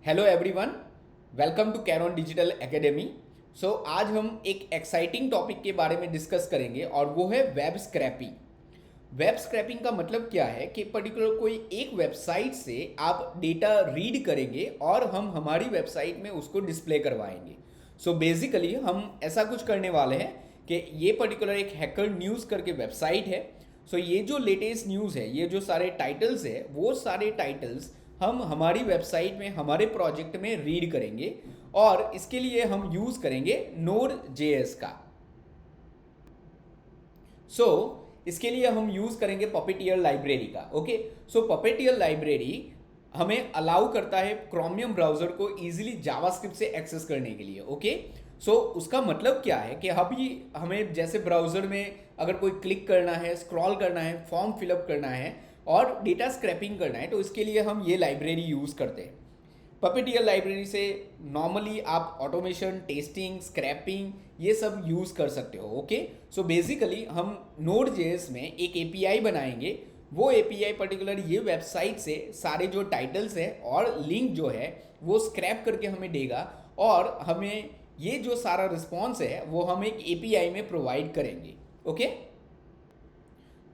Hello everyone, welcome to कैरॉन digital academy. So आज हम एक एक्साइटिंग टॉपिक के बारे में डिस्कस करेंगे और वो है वेब स्क्रैपिंग। वेब स्क्रैपिंग का मतलब क्या है कि पर्टिकुलर कोई एक वेबसाइट से आप डेटा रीड करेंगे और हम हमारी वेबसाइट में उसको डिस्प्ले करवाएंगे। सो बेसिकली हम ऐसा कुछ करने वाले हैं कि ये पर्टिकुलर एक हैकर न्यूज़ करके वेबसाइट है। सो ये जो लेटेस्ट न्यूज़ है, ये जो सारे टाइटल्स है, वो सारे टाइटल्स हम हमारी वेबसाइट में हमारे प्रोजेक्ट में रीड करेंगे और इसके लिए हम यूज़ करेंगे नोड जेएस का। सो इसके लिए हम यूज़ करेंगे पपेटियर लाइब्रेरी का। ओके, सो पपेटियर लाइब्रेरी हमें अलाउ करता है क्रोमियम ब्राउज़र को इजीली जावास्क्रिप्ट से एक्सेस करने के लिए। ओके, सो उसका मतलब क्या है कि अभी हमें जैसे ब्राउज़र में अगर कोई क्लिक करना है, स्क्रॉल करना है, फॉर्म फिलअप करना है और डेटा स्क्रैपिंग करना है, तो इसके लिए हम ये लाइब्रेरी यूज़ करते हैं। पपेटियर लाइब्रेरी से नॉर्मली आप ऑटोमेशन, टेस्टिंग, स्क्रैपिंग ये सब यूज़ कर सकते हो। ओके, सो बेसिकली हम नोड जेएस में एक एपीआई बनाएंगे। वो एपीआई पर्टिकुलर ये वेबसाइट से सारे जो टाइटल्स है और लिंक जो है वो स्क्रैप करके हमें देगा और हमें ये जो सारा रिस्पॉन्स है वो हम एक एपीआई में प्रोवाइड करेंगे। ओके,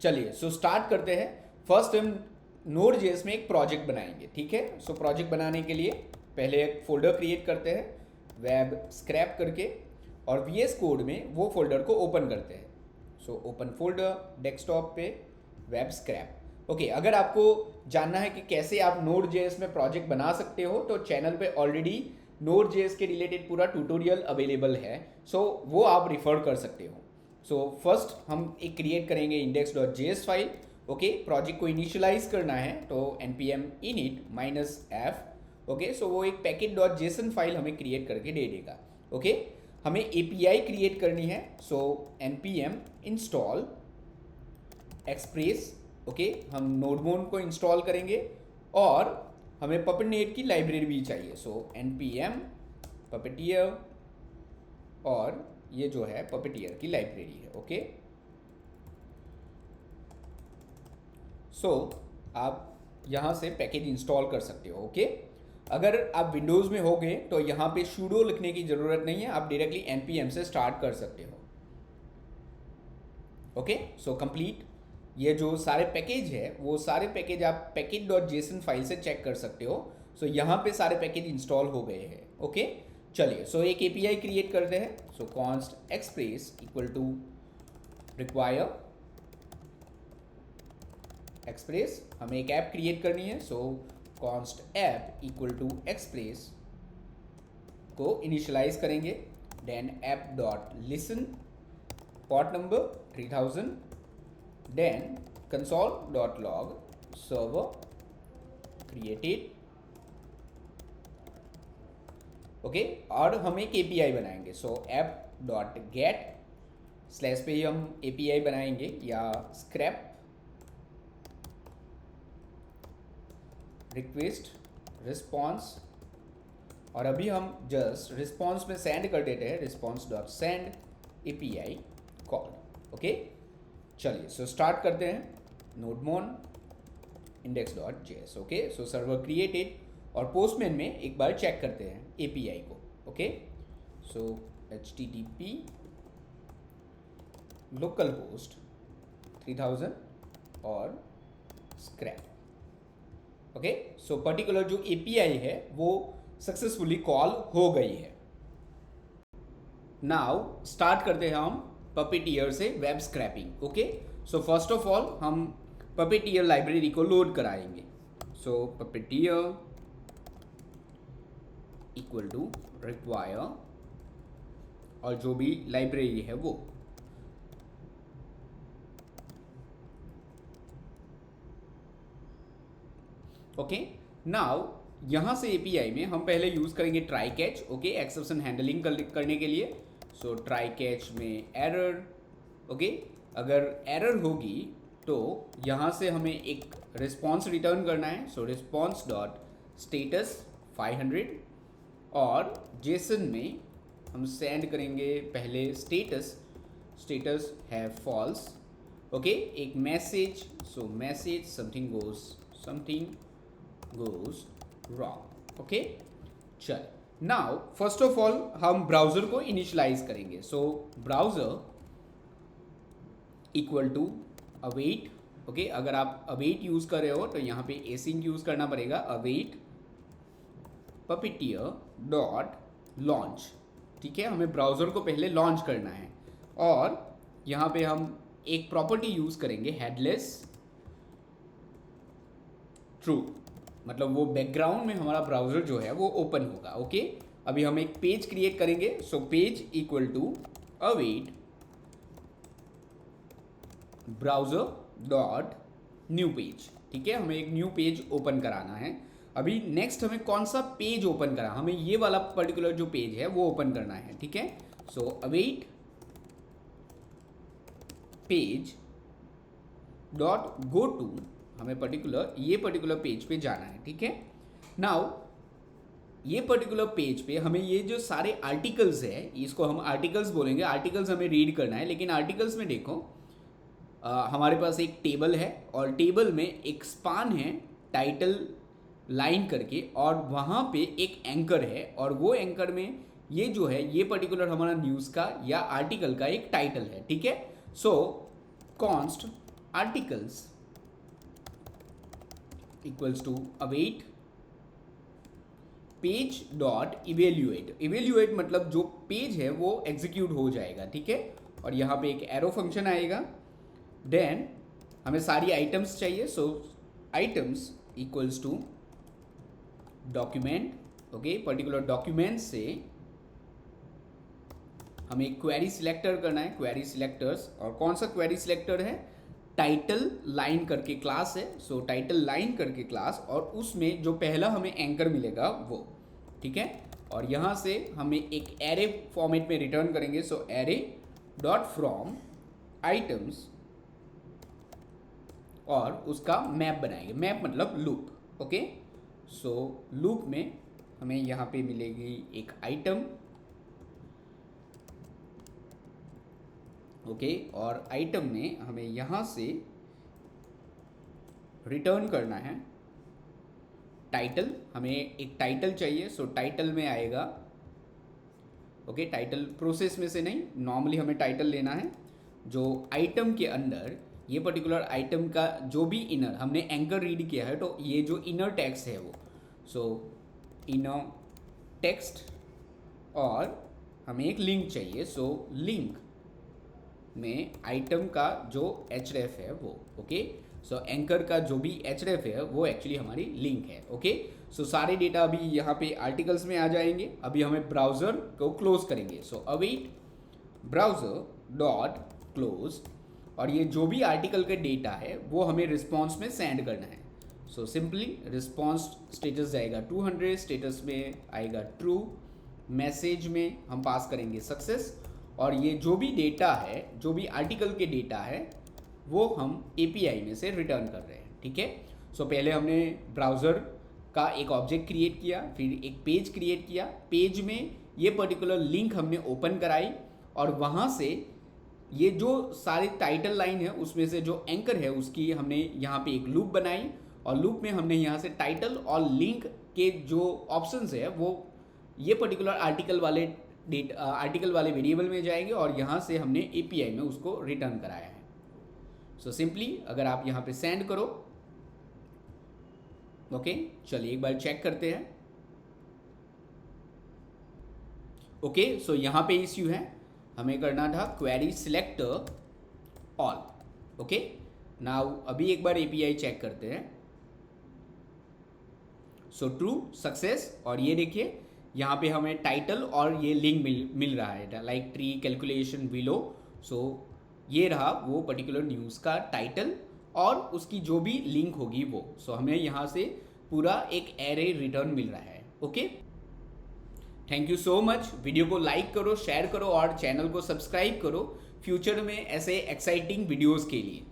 चलिए सो स्टार्ट करते हैं। फर्स्ट हम नोड जेएस में एक प्रोजेक्ट बनाएंगे। ठीक है, सो प्रोजेक्ट बनाने के लिए पहले एक फोल्डर क्रिएट करते हैं वेब स्क्रैप करके और वीएस कोड में वो फोल्डर को ओपन करते हैं। सो ओपन फोल्डर, डेस्कटॉप पे वेब स्क्रैप। ओके, अगर आपको जानना है कि कैसे आप नोड जेएस में प्रोजेक्ट बना सकते हो तो चैनल पे ऑलरेडी नोड जेएस के रिलेटेड पूरा ट्यूटोरियल अवेलेबल है। सो वो आप रिफर कर सकते हो। सो फर्स्ट हम एक क्रिएट करेंगे index.js फाइल। ओके, प्रोजेक्ट को इनिशियलाइज करना है तो npm init -f। ओके, सो वो एक पैकेट.json फाइल हमें क्रिएट करके दे देगा। ओके, हमें एपीआई क्रिएट करनी है। सो npm install express। ओके, हम नोडमोन को इंस्टॉल करेंगे और हमें पपेटनेट की लाइब्रेरी भी चाहिए। सो npm पपेटियर और ये जो है पपेटियर की लाइब्रेरी है। ओके, सो आप यहाँ से पैकेज इंस्टॉल कर सकते हो। ओके, अगर आप विंडोज़ में होगे तो यहाँ पे sudo लिखने की ज़रूरत नहीं है, आप डायरेक्टली npm से स्टार्ट कर सकते हो। Okay, so complete. ये जो सारे पैकेज है वो सारे पैकेज आप package.json फाइल से चेक कर सकते हो। सो यहाँ पे सारे पैकेज इंस्टॉल हो गए हैं। ओके, चलिए सो एक एपीआई क्रिएट करते हैं। So const express equal to require express. हमें एक ऐप क्रिएट करनी है। So const app equal to express को इनिशियलाइज करेंगे। Then app dot listen, port number 3000, then console.log server created. Okay, और हम एक एपीआई बनाएंगे। So app dot get slash पे ही हम एपीआई बनाएंगे या स्क्रैप रिक्वेस्ट रिस्पॉन्स, और अभी हम जस्ट रिस्पॉन्स में सेंड कर देते हैं response dot send API call. Okay, चलिए सो स्टार्ट करते हैं नोडमोन index.js। ओके, सो सर्वर क्रिएटेड और पोस्टमैन में एक बार चेक करते हैं एपीआई को। ओके, सो http लोकल होस्ट 3000 और स्क्रैप। ओके, सो पर्टिकुलर जो एपीआई है वो सक्सेसफुली कॉल हो गई है। नाउ स्टार्ट करते हैं हम पपेटियर से web scrapping. Okay, so first of all हम पपेटियर लाइब्रेरी को लोड कराएंगे। सो पपेटियर इक्वल टू रिक्वायर और जो भी लाइब्रेरी है वो। ओके, नाउ यहाँ से एपीआई में हम पहले यूज़ करेंगे try catch. Okay, exception handling करने के लिए। सो ट्राई कैच में एरर। ओके, अगर एरर होगी तो यहाँ से हमें एक रिस्पॉन्स रिटर्न करना है। सो रिस्पॉन्स डॉट स्टेटस 500 और जेसन में हम सेंड करेंगे पहले स्टेटस है फॉल्स। ओके, एक message. So message something goes wrong. Okay, चल नाउ फर्स्ट ऑफ ऑल हम ब्राउजर को इनिशियलाइज करेंगे. So browser equal to await. Okay, अगर आप अवेट यूज कर रहे हो तो यहाँ पे एसिंक यूज करना पड़ेगा. Await puppeteer dot launch. ठीक है, हमें ब्राउजर को पहले लॉन्च करना है और यहाँ पे हम एक प्रॉपर्टी यूज करेंगे हेडलेस ट्रू. मतलब वो बैकग्राउंड में हमारा ब्राउजर जो है वो ओपन होगा. ओके, अभी हम एक पेज क्रिएट करेंगे. So page equal to await browser dot new page. ठीक है, हमें एक न्यू पेज ओपन कराना है. अभी नेक्स्ट हमें कौन सा पेज ओपन करा, हमें ये वाला पर्टिकुलर जो पेज है वो ओपन करना है. ठीक है, so await page dot go to, हमें ये पर्टिकुलर पेज पे जाना है. ठीक है, नाउ ये पर्टिकुलर पेज पे हमें ये जो सारे आर्टिकल्स है, इसको हम आर्टिकल्स बोलेंगे. आर्टिकल्स हमें रीड करना है, लेकिन आर्टिकल्स में देखो हमारे पास एक टेबल है और टेबल में एक स्पान है टाइटल लाइन करके, और वहाँ पे एक एंकर है और वो एंकर में ये जो है ये पर्टिकुलर हमारा न्यूज़ का या आर्टिकल का एक टाइटल है. ठीक है, so const articles equals to await page dot evaluate. Evaluate मतलब जो पेज है वो एग्जीक्यूट हो जाएगा. ठीक है, और यहाँ पे एक एरो फंक्शन आएगा. देन हमें सारी आइटम्स चाहिए. So items equals to document. Okay, particular document से हमें क्वेरी सिलेक्टर करना है. क्वेरी सिलेक्टर्स, और कौन सा क्वेरी सिलेक्टर है, टाइटल लाइन करके क्लास है. सो टाइटल लाइन करके क्लास, और उसमें जो पहला हमें एंकर मिलेगा वो. ठीक है, और यहाँ से हमें एक एरे फॉर्मेट में रिटर्न करेंगे. सो एरे डॉट फ्रॉम आइटम्स, और उसका मैप बनाएंगे. मैप मतलब लूप. ओके, सो लूप में हमें यहाँ पे मिलेगी एक आइटम. ओके, और आइटम में हमें यहाँ से रिटर्न करना है टाइटल. हमें एक टाइटल चाहिए. सो टाइटल में आएगा. ओके, टाइटल प्रोसेस में से नहीं, नॉर्मली हमें टाइटल लेना है. जो आइटम के अंदर ये पर्टिकुलर आइटम का जो भी इनर हमने एंकर रीड किया है, तो ये जो इनर टेक्स्ट है वो, सो इनर टेक्स्ट, और हमें एक लिंक चाहिए. सो लिंक में आइटम का जो href है वो. ओके, सो एंकर का जो भी href है वो एक्चुअली हमारी लिंक है. ओके, सो सारे डेटा अभी यहाँ पे आर्टिकल्स में आ जाएंगे. अभी हमें ब्राउज़र को क्लोज करेंगे. सो अवेट ब्राउज़र डॉट क्लोज, और ये जो भी आर्टिकल का डेटा है वो हमें रिस्पॉन्स में सेंड करना है. सो सिंपली रिस्पॉन्स स्टेटस जाएगा 200, स्टेटस में आएगा ट्रू, मैसेज में हम पास करेंगे सक्सेस, और ये जो भी डेटा है, जो भी आर्टिकल के डेटा है वो हम API में से रिटर्न कर रहे हैं. ठीक है, सो पहले हमने ब्राउज़र का एक ऑब्जेक्ट क्रिएट किया, फिर एक पेज क्रिएट किया. पेज में ये पर्टिकुलर लिंक हमने ओपन कराई, और वहाँ से ये जो सारे टाइटल लाइन है उसमें से जो एंकर है उसकी हमने यहाँ पे एक लूप बनाई, और लूप में हमने यहाँ से टाइटल और लिंक के जो ऑप्शंस है वो ये पर्टिकुलर आर्टिकल वाले वेरिएबल में जाएंगे, और यहाँ से हमने API में उसको रिटर्न कराया है. सो सिंपली अगर आप यहाँ पे सेंड करो. ओके, चलिए एक बार चेक करते हैं. ओके, सो यहाँ पे इश्यू है, हमें करना था query selector all. Okay, now अभी एक बार API चेक करते हैं. सो ट्रू, सक्सेस, और ये देखिए यहाँ पे हमें टाइटल और ये लिंक मिल रहा है, लाइक ट्री कैलकुलेशन बिलो. सो ये रहा वो पर्टिकुलर न्यूज़ का टाइटल और उसकी जो भी लिंक होगी वो. सो हमें यहाँ से पूरा एक एरे रिटर्न मिल रहा है. Okay, thank you so much. Video को लाइक करो, शेयर करो और चैनल को सब्सक्राइब करो फ्यूचर में ऐसे एक्साइटिंग वीडियोस के लिए.